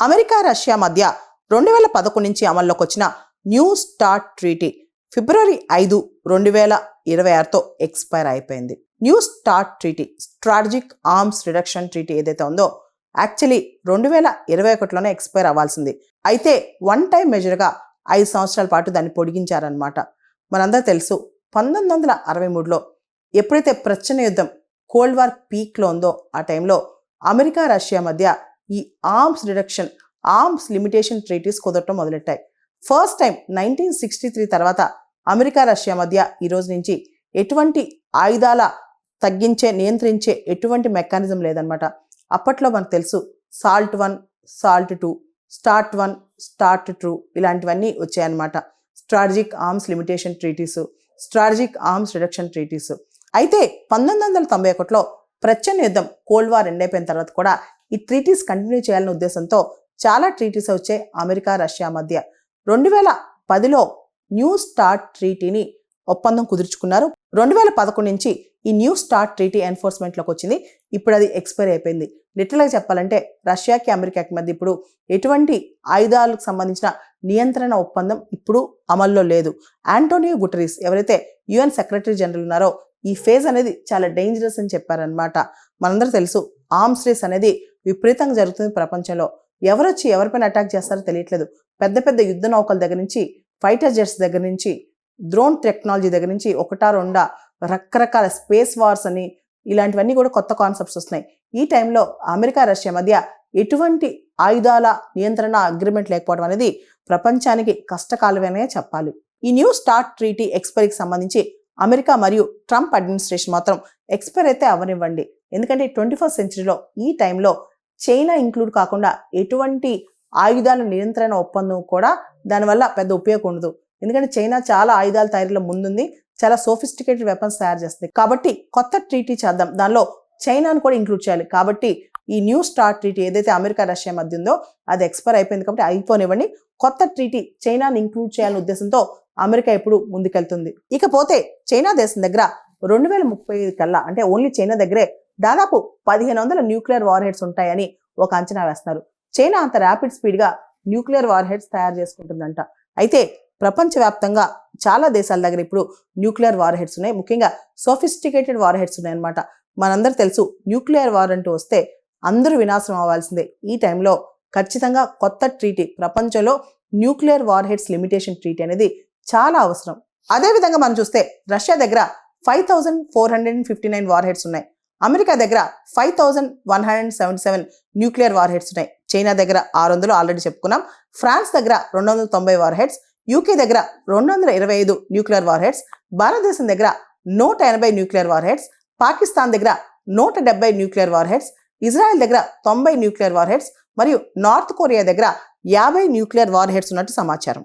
America Russia మధ్య 2011 నుంచి అమల్లోకి వచ్చిన న్యూ స్టార్ట్ ట్రీటీ ఫిబ్రవరి 5, 2026తో ఎక్స్పైర్ అయిపోయింది. New start treaty strategic arms reduction treaty ఏదైతే ఉందో యాక్చువల్లీ 2021లోనే ఎక్స్పైర్ అవ్వాల్సింది. అయితే వన్ టైం మెజర్గా 5 సంవత్సరాల పాటు దాన్ని పొడిగించారనమాట. మనందరూ తెలుసు 1963లో ఎప్పుడైతే ప్రచ్ఛన్న యుద్ధం కోల్డ్ వార్ పీక్లో ఉందో ఆ టైంలో అమెరికా రష్యా మధ్య ఈ ఆర్మ్స్ లిమిటేషన్ ట్రీటీస్ కుదరటం మొదలెట్టాయి. ఫస్ట్ టైం 1963 తర్వాత అమెరికా రష్యా మధ్య ఈ రోజు నుంచి ఎటువంటి ఆయుధాల నియంత్రించే ఎటువంటి మెకానిజం లేదనమాట. అప్పట్లో మనకు తెలుసు SALT I, SALT II, START I, START II ఇలాంటివన్నీ వచ్చాయన్నమాట. Strategic arms limitation treaties, strategic arms reduction treaties. అయితే 1991లో ప్రచ్ఛన్న యుద్ధం కోల్డ్ వార్ ఎండ్ అయిపోయిన తర్వాత కూడా ఈ ట్రీటీస్ కంటిన్యూ చేయాలనే ఉద్దేశంతో చాలా ట్రీటీస్ వచ్చాయి అమెరికా రష్యా మధ్య. 2010లో న్యూ స్టార్ట్ ట్రీటీని ఒప్పందం కుదుర్చుకున్నారు. 2011 నుంచి ఈ న్యూ స్టార్ట్ ట్రీటీ ఎన్ఫోర్స్మెంట్లోకి వచ్చింది. ఇప్పుడు అది ఎక్స్పైర్ అయిపోయింది. లిటరల్గా చెప్పాలంటే రష్యాకి అమెరికాకి మధ్య ఇప్పుడు ఎటువంటి ఆయుధాలకు సంబంధించిన నియంత్రణ ఒప్పందం ఇప్పుడు అమల్లో లేదు. ఆంటోనియో గుటెరస్ ఎవరైతే UN సెక్రటరీ జనరల్ ఉన్నారో ఈ ఫేజ్ అనేది చాలా డేంజరస్ అని చెప్పారనమాట. మనందరూ తెలుసు ఆర్మ్స్ రేస్ అనేది విపరీతంగా జరుగుతుంది ప్రపంచంలో. ఎవరొచ్చి ఎవరిపైన అటాక్ చేస్తారో తెలియట్లేదు. పెద్ద పెద్ద యుద్ధ నౌకల దగ్గర నుంచి, ఫైటర్ జెట్స్ దగ్గర నుంచి, డ్రోన్ టెక్నాలజీ దగ్గర నుంచి ఒకటా రెండా రకరకాల స్పేస్ వార్స్ అని ఇలాంటివన్నీ కూడా కొత్త కాన్సెప్ట్స్ వస్తున్నాయి. ఈ టైంలో అమెరికా రష్యా మధ్య ఎటువంటి ఆయుధాల నియంత్రణ అగ్రిమెంట్ లేకపోవడం అనేది ప్రపంచానికి కష్టకాలమనే చెప్పాలి. ఈ న్యూ స్టార్ట్ ట్రీటీ ఎక్స్పైరీకి సంబంధించి అమెరికా మరియు ట్రంప్ అడ్మినిస్ట్రేషన్ మాత్రం ఎక్స్పైర్ అయితే అవ్వనివ్వండి. ఎందుకంటే 21st సెంచరీలో ఈ టైంలో చైనా ఇంక్లూడ్ కాకుండా ఎటువంటి ఆయుధాల నియంత్రణ ఒప్పందం కూడా దానివల్ల పెద్ద ఉపయోగం ఉండదు. ఎందుకంటే చైనా చాలా ఆయుధాల తయారీలో ముందుంది, చాలా సోఫిస్టికేటెడ్ వెపన్స్ తయారు చేస్తుంది. కాబట్టి కొత్త ట్రీటీ చేద్దాం, దానిలో చైనాను కూడా ఇంక్లూడ్ చేయాలి. కాబట్టి ఈ న్యూ స్టార్ట్ ట్రీటీ ఏదైతే అమెరికా రష్యా మధ్య ఉందో అది ఎక్స్పైర్ అయిపోయింది. కాబట్టి అయిపోనివ్వండి. కొత్త ట్రీటీ చైనాని ఇంక్లూడ్ చేయాలనే ఉద్దేశంతో అమెరికా ఇప్పుడు ముందుకెళ్తుంది. ఇకపోతే చైనా దేశం దగ్గర 2035 కల్లా అంటే ఓన్లీ చైనా దగ్గరే దాదాపు 1500 న్యూక్లియర్ వార్ హెడ్స్ ఉంటాయని ఒక అంచనా వేస్తున్నారు. చైనా అంత ర్యాపిడ్ స్పీడ్గా న్యూక్లియర్ వార్ హెడ్స్ తయారు చేసుకుంటుందంట. అయితే ప్రపంచవ్యాప్తంగా చాలా దేశాల దగ్గర ఇప్పుడు న్యూక్లియర్ వార్ హెడ్స్ ఉన్నాయి. ముఖ్యంగా సోఫిస్టికేటెడ్ వార్ హెడ్స్ ఉన్నాయన్నమాట. మనందరూ తెలుసు న్యూక్లియర్ వార్ అంటూ వస్తే అందరూ వినాశనం అవ్వాల్సిందే. ఈ టైంలో ఖచ్చితంగా కొత్త ట్రీటీ, ప్రపంచంలో nuclear war heads limitation treaty అనేది చాలా అవసరం. అదేవిధంగా మనం చూస్తే రష్యా దగ్గర 5459 వార్ హెడ్స్ ఉన్నాయి. అమెరికా దగ్గర 5177 న్యూక్లియర్ వార్ హెడ్స్ ఉన్నాయి. చైనా దగ్గర 600 ఆల్రెడీ చెప్పుకున్నాం. ఫ్రాన్స్ దగ్గర 290 వార్ హెడ్స్, యూకే దగ్గర 225 న్యూక్లియర్ వార్ హెడ్స్, భారతదేశం దగ్గర 180 న్యూక్లియర్ వార్ హెడ్స్, పాకిస్తాన్ దగ్గర 170 న్యూక్లియర్ వార్ హెడ్స్, ఇజ్రాయెల్ దగ్గర 90 న్యూక్లియర్ వార్ హెడ్స్ మరియు నార్త్ కొరియా దగ్గర 50 న్యూక్లియర్ వార్ హెడ్స్ ఉన్నట్టు సమాచారం.